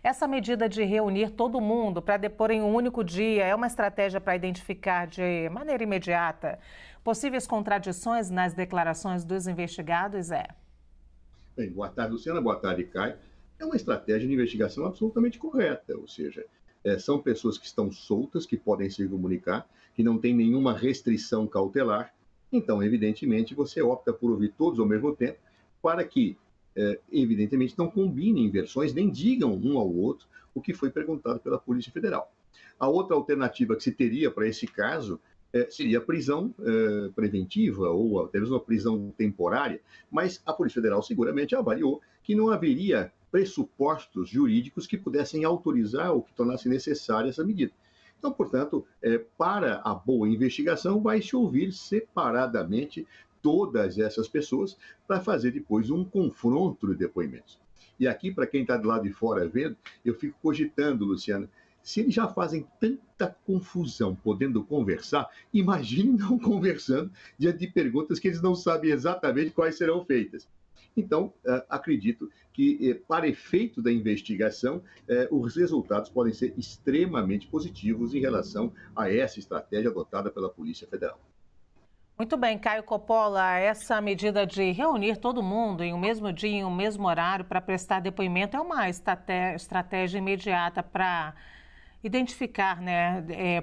Essa medida de reunir todo mundo para depor em um único dia é uma estratégia para identificar de maneira imediata possíveis contradições nas declarações dos investigados? Bem, boa tarde, Luciana. Boa tarde, Caio. É uma estratégia de investigação absolutamente correta, ou seja, são pessoas que estão soltas, que podem se comunicar, que não tem nenhuma restrição cautelar. Então, evidentemente, você opta por ouvir todos ao mesmo tempo, para que, evidentemente, não combinem versões, nem digam um ao outro o que foi perguntado pela Polícia Federal. A outra alternativa que se teria para esse caso seria a prisão preventiva ou até mesmo a prisão temporária, mas a Polícia Federal seguramente avaliou que não haveria pressupostos jurídicos que pudessem autorizar ou que tornassem necessária essa medida. Então, portanto, para a boa investigação, vai se ouvir separadamente todas essas pessoas para fazer depois um confronto de depoimentos. E aqui, para quem está do lado de fora vendo, eu fico cogitando, Luciana, se eles já fazem tanta confusão podendo conversar, imagine não conversando diante de perguntas que eles não sabem exatamente quais serão feitas. Então, acredito que, para efeito da investigação, os resultados podem ser extremamente positivos em relação a essa estratégia adotada pela Polícia Federal. Muito bem, Caio Coppola, essa medida de reunir todo mundo em um mesmo dia, em um mesmo horário para prestar depoimento é uma estratégia imediata para identificar,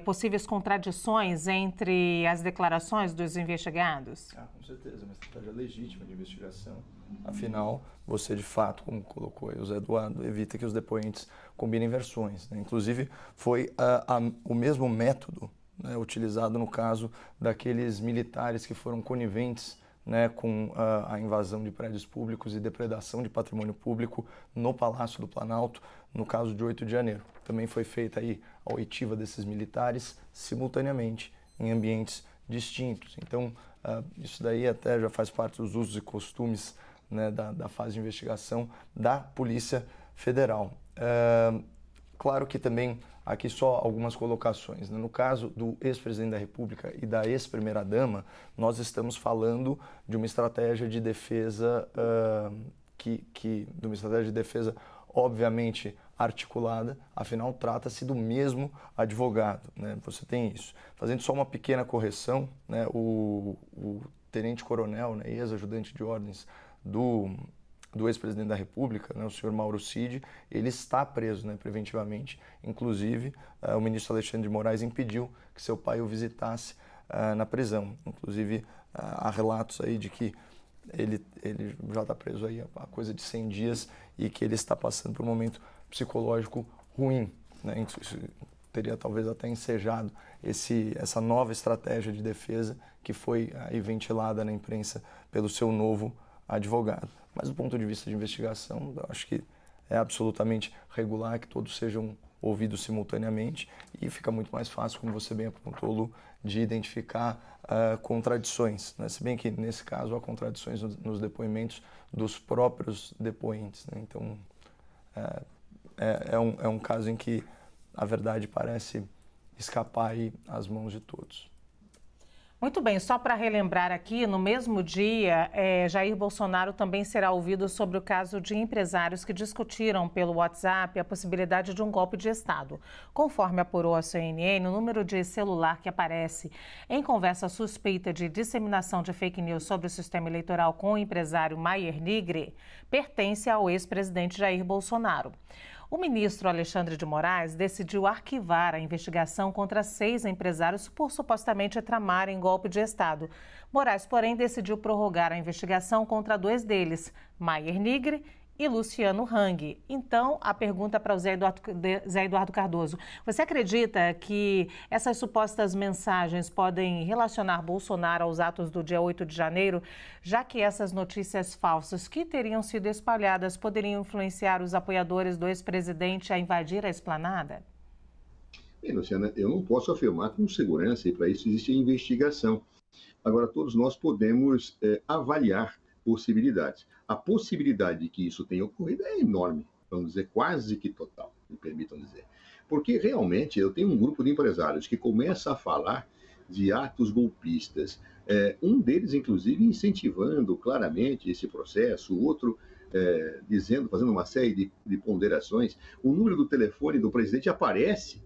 possíveis contradições entre as declarações dos investigados? Com certeza, é uma estratégia legítima de investigação. Afinal, você de fato, como colocou aí o Zé Eduardo, evita que os depoentes combinem versões, né? Inclusive, foi o mesmo método, né, utilizado no caso daqueles militares que foram coniventes, né, com a invasão de prédios públicos e depredação de patrimônio público no Palácio do Planalto, no caso de 8 de janeiro. Também foi feita aí a oitiva desses militares simultaneamente em ambientes distintos. Então, isso daí até já faz parte dos usos e costumes, né, da fase de investigação da Polícia Federal. Claro que também aqui só algumas colocações, né? No caso do ex-presidente da República e da ex-primeira-dama, nós estamos falando de uma estratégia de defesa de uma estratégia de defesa obviamente articulada, afinal trata-se do mesmo advogado, né? Você tem isso. Fazendo só uma pequena correção, né? O tenente-coronel, né, ex-ajudante de ordens do ex-presidente da República, né, o senhor Mauro Cid, ele está preso, né, preventivamente. Inclusive, o ministro Alexandre de Moraes impediu que seu pai o visitasse na prisão. Inclusive, há relatos aí de que ele já está preso aí há coisa de 100 dias e que ele está passando por um momento psicológico ruim, né? Isso teria talvez até ensejado essa nova estratégia de defesa que foi aí ventilada na imprensa pelo seu novo advogado. Mas do ponto de vista de investigação, eu acho que é absolutamente regular que todos sejam ouvidos simultaneamente e fica muito mais fácil, como você bem apontou, Lu, de identificar contradições, né? Se bem que, nesse caso, há contradições nos depoimentos dos próprios depoentes, né? Então, é um caso em que a verdade parece escapar aí às mãos de todos. Muito bem, só para relembrar aqui, no mesmo dia, Jair Bolsonaro também será ouvido sobre o caso de empresários que discutiram pelo WhatsApp a possibilidade de um golpe de Estado. Conforme apurou a CNN, o número de celular que aparece em conversa suspeita de disseminação de fake news sobre o sistema eleitoral com o empresário Maier Nigre pertence ao ex-presidente Jair Bolsonaro. O ministro Alexandre de Moraes decidiu arquivar a investigação contra 6 empresários por supostamente tramarem golpe de Estado. Moraes, porém, decidiu prorrogar a investigação contra 2 deles, Maier Nigre e Luciano Hang. Então, a pergunta para o Zé Eduardo Cardoso. Você acredita que essas supostas mensagens podem relacionar Bolsonaro aos atos do dia 8 de janeiro, já que essas notícias falsas que teriam sido espalhadas poderiam influenciar os apoiadores do ex-presidente a invadir a esplanada? Bem, Luciana, eu não posso afirmar com segurança e para isso existe a investigação. Agora, todos nós podemos avaliar possibilidades. A possibilidade de que isso tenha ocorrido é enorme, vamos dizer, quase que total, me permitam dizer. Porque realmente eu tenho um grupo de empresários que começa a falar de atos golpistas, um deles, inclusive, incentivando claramente esse processo, o outro fazendo uma série de ponderações, o número do telefone do presidente aparece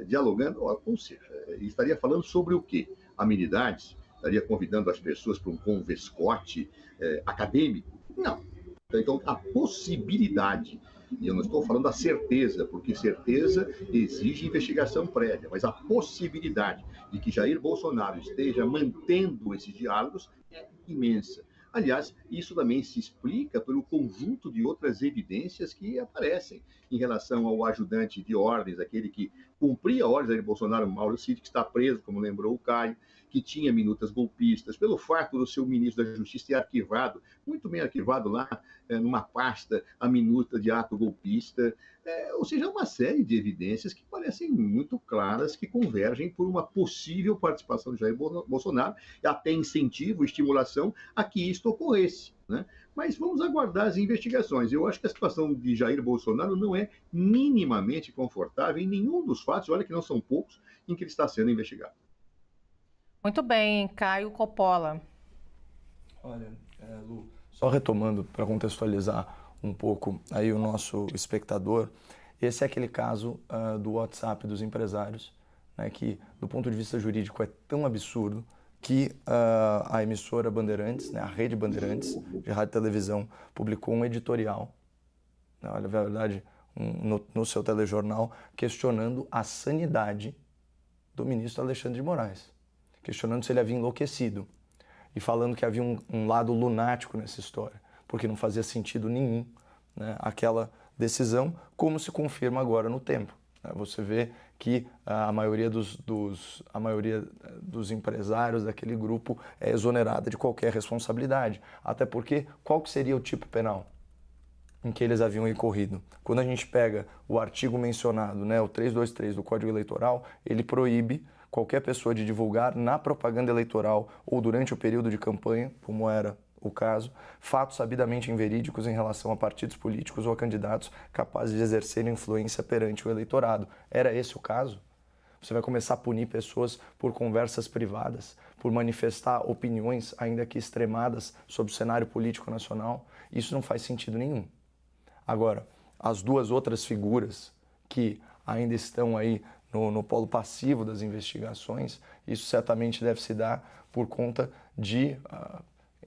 dialogando, ou seja, estaria falando sobre o quê? Amenidades? Estaria convidando as pessoas para um converscote acadêmico? Não. Então, a possibilidade, e eu não estou falando da certeza, porque certeza exige investigação prévia, mas a possibilidade de que Jair Bolsonaro esteja mantendo esses diálogos é imensa. Aliás, isso também se explica pelo conjunto de outras evidências que aparecem em relação ao ajudante de ordens, aquele que cumpria ordens de Bolsonaro, Mauro Cid, que está preso, como lembrou o Caio, que tinha minutas golpistas, pelo fato do seu ministro da Justiça ter arquivado, muito bem arquivado lá, numa pasta, a minuta de ato golpista. Ou seja, uma série de evidências que parecem muito claras, que convergem por uma possível participação de Jair Bolsonaro, e até incentivo, estimulação a que isto ocorresse, né? Mas vamos aguardar as investigações. Eu acho que a situação de Jair Bolsonaro não é minimamente confortável em nenhum dos fatos, olha que não são poucos, em que ele está sendo investigado. Muito bem, Caio Coppola. Olha, Lu, só retomando para contextualizar um pouco aí o nosso espectador, esse é aquele caso do WhatsApp dos empresários, né, que do ponto de vista jurídico é tão absurdo que a emissora Bandeirantes, né, a rede Bandeirantes de rádio e televisão, publicou um editorial, né, olha, a verdade, no seu telejornal, questionando a sanidade do ministro Alexandre de Moraes, questionando se ele havia enlouquecido e falando que havia um lado lunático nessa história, porque não fazia sentido nenhum, né, aquela decisão, como se confirma agora no tempo. Você vê que a maioria dos empresários daquele grupo é exonerada de qualquer responsabilidade. Até porque, qual que seria o tipo penal em que eles haviam incorrido? Quando a gente pega o artigo mencionado, né, o 323 do Código Eleitoral, ele proíbe qualquer pessoa de divulgar na propaganda eleitoral ou durante o período de campanha, como era o caso, fatos sabidamente inverídicos em relação a partidos políticos ou a candidatos capazes de exercer influência perante o eleitorado. Era esse o caso? Você vai começar a punir pessoas por conversas privadas, por manifestar opiniões, ainda que extremadas, sobre o cenário político nacional? Isso não faz sentido nenhum. Agora, as duas outras figuras que ainda estão aí no polo passivo das investigações, isso certamente deve se dar por conta de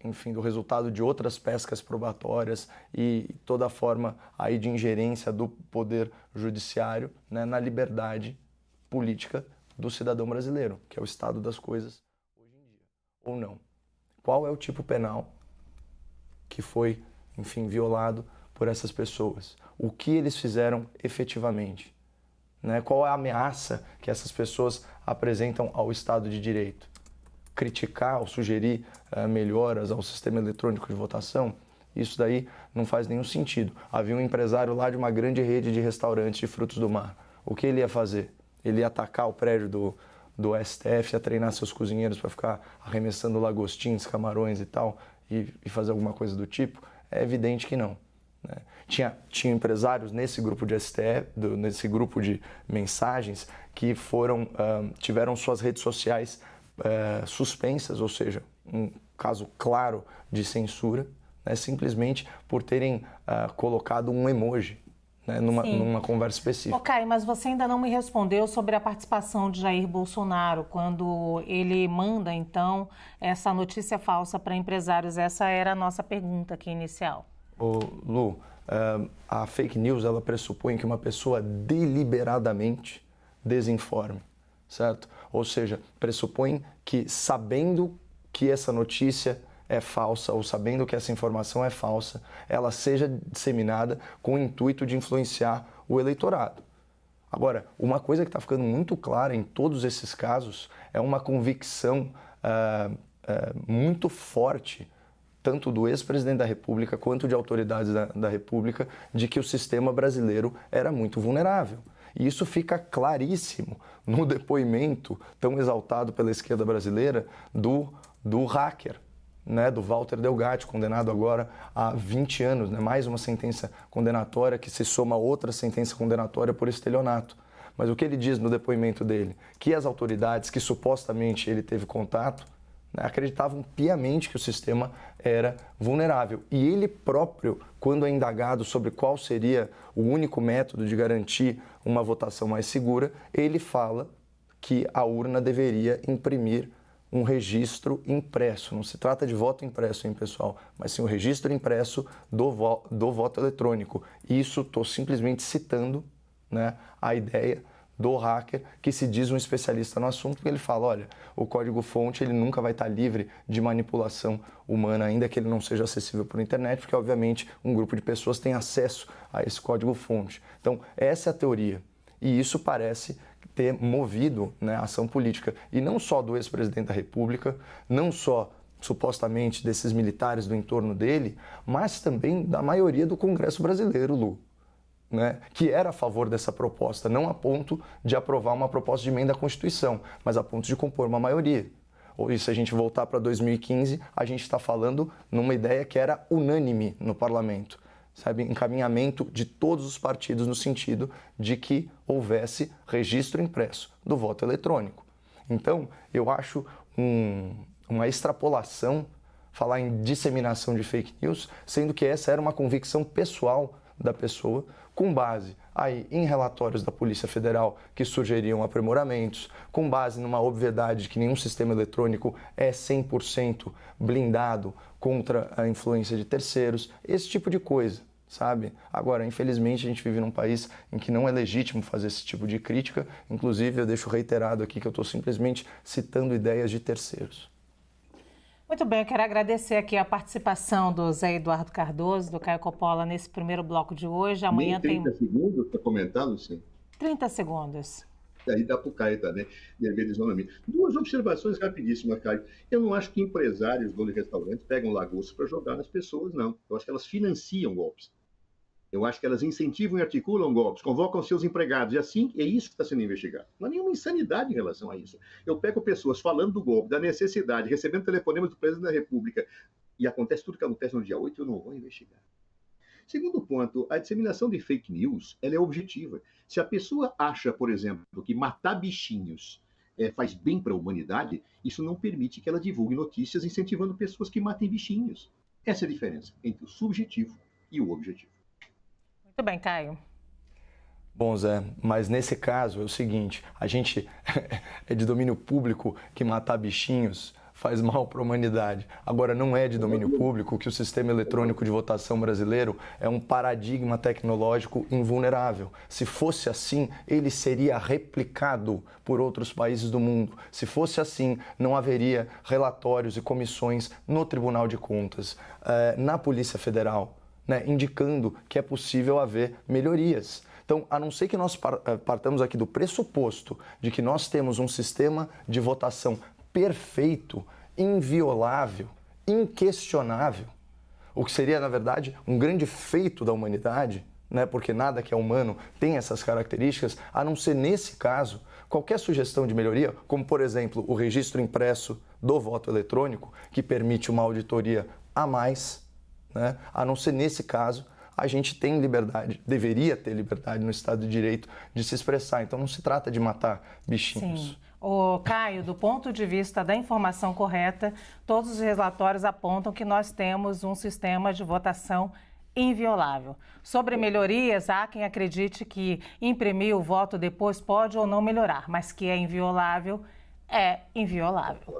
enfim, do resultado de outras pescas probatórias e toda a forma aí de ingerência do poder judiciário, né, na liberdade política do cidadão brasileiro, que é o estado das coisas hoje em dia, ou não. Qual é o tipo penal que foi, enfim, violado por essas pessoas? O que eles fizeram efetivamente? Né? Qual é a ameaça que essas pessoas apresentam ao Estado de Direito? Criticar ou sugerir melhoras ao sistema eletrônico de votação, isso daí não faz nenhum sentido. Havia um empresário lá de uma grande rede de restaurantes de frutos do mar. O que ele ia fazer? Ele ia atacar o prédio do STF, ia treinar seus cozinheiros para ficar arremessando lagostins, camarões e tal, e fazer alguma coisa do tipo? É evidente que não. Né? Tinha empresários nesse grupo de STF, nesse grupo de mensagens, que tiveram suas redes sociais suspensas, ou seja, um caso claro de censura, né, simplesmente por terem colocado um emoji, né, numa conversa específica. Ok, mas você ainda não me respondeu sobre a participação de Jair Bolsonaro, quando ele manda, então, essa notícia falsa para empresários. Essa era a nossa pergunta aqui inicial. Lu, a fake news, ela pressupõe que uma pessoa deliberadamente desinforme, certo? Ou seja, pressupõe que, sabendo que essa notícia é falsa ou sabendo que essa informação é falsa, ela seja disseminada com o intuito de influenciar o eleitorado. Agora, uma coisa que está ficando muito clara em todos esses casos é uma convicção muito forte, tanto do ex-presidente da República quanto de autoridades da República, de que o sistema brasileiro era muito vulnerável. E isso fica claríssimo no depoimento tão exaltado pela esquerda brasileira do hacker, né, do Walter Delgatti, condenado agora a 20 anos, né, mais uma sentença condenatória que se soma a outra sentença condenatória por estelionato. Mas o que ele diz no depoimento dele? Que as autoridades que supostamente ele teve contato, né? Acreditavam piamente que o sistema era vulnerável. E ele próprio, quando é indagado sobre qual seria o único método de garantir uma votação mais segura, ele fala que a urna deveria imprimir um registro impresso. Não se trata de voto impresso, hein, pessoal, mas sim o registro impresso do voto eletrônico. Isso estou simplesmente citando, né, a ideia do hacker, que se diz um especialista no assunto, porque ele fala, olha, o código-fonte ele nunca vai estar livre de manipulação humana, ainda que ele não seja acessível por internet, porque, obviamente, um grupo de pessoas tem acesso a esse código-fonte. Então, essa é a teoria. E isso parece ter movido, né, a ação política. E não só do ex-presidente da República, não só, supostamente, desses militares do entorno dele, mas também da maioria do Congresso brasileiro, Lu, né, que era a favor dessa proposta, não a ponto de aprovar uma proposta de emenda à Constituição, mas a ponto de compor uma maioria. Ou se a gente voltar para 2015, a gente está falando numa ideia que era unânime no parlamento, sabe, encaminhamento de todos os partidos no sentido de que houvesse registro impresso do voto eletrônico. Então, eu acho uma extrapolação falar em disseminação de fake news, sendo que essa era uma convicção pessoal da pessoa, com base aí em relatórios da Polícia Federal que sugeriam aprimoramentos, com base numa obviedade de que nenhum sistema eletrônico é 100% blindado contra a influência de terceiros, esse tipo de coisa, sabe? Agora, infelizmente, a gente vive num país em que não é legítimo fazer esse tipo de crítica, inclusive eu deixo reiterado aqui que eu estou simplesmente citando ideias de terceiros. Muito bem, eu quero agradecer aqui a participação do Zé Eduardo Cardoso, do Caio Coppola, nesse primeiro bloco de hoje. Amanhã tem 30 segundos para comentar, Luciano? 30 segundos. Aí dá para o Caio também, Duas observações rapidíssimas, Caio. Eu não acho que empresários, donos de restaurantes, pegam lagosta para jogar nas pessoas, não. Eu acho que elas financiam golpes. Eu acho que elas incentivam e articulam golpes, convocam seus empregados, e assim é isso que está sendo investigado. Não há nenhuma insanidade em relação a isso. Eu pego pessoas falando do golpe, da necessidade, recebendo telefonemas do presidente da República, e acontece tudo que acontece no dia 8, eu não vou investigar. Segundo ponto, a disseminação de fake news ela é objetiva. Se a pessoa acha, por exemplo, que matar bichinhos faz bem para a humanidade, isso não permite que ela divulgue notícias incentivando pessoas que matem bichinhos. Essa é a diferença entre o subjetivo e o objetivo. Muito bem, Caio. Bom, Zé, mas nesse caso é o seguinte, a gente é de domínio público que matar bichinhos faz mal para a humanidade. Agora, não é de domínio público que o sistema eletrônico de votação brasileiro é um paradigma tecnológico invulnerável. Se fosse assim, ele seria replicado por outros países do mundo. Se fosse assim, não haveria relatórios e comissões no Tribunal de Contas, na Polícia Federal, né, indicando que é possível haver melhorias. Então, a não ser que nós partamos aqui do pressuposto de que nós temos um sistema de votação perfeito, inviolável, inquestionável, o que seria, na verdade, um grande feito da humanidade, né, porque nada que é humano tem essas características, a não ser nesse caso, qualquer sugestão de melhoria, como, por exemplo, o registro impresso do voto eletrônico, que permite uma auditoria a mais, né? A não ser nesse caso, a gente tem liberdade, deveria ter liberdade no Estado de Direito de se expressar. Então não se trata de matar bichinhos. Sim. O Caio, do ponto de vista da informação correta, todos os relatórios apontam que nós temos um sistema de votação inviolável. Sobre melhorias, há quem acredite que imprimir o voto depois pode ou não melhorar, mas que é inviolável, é inviolável.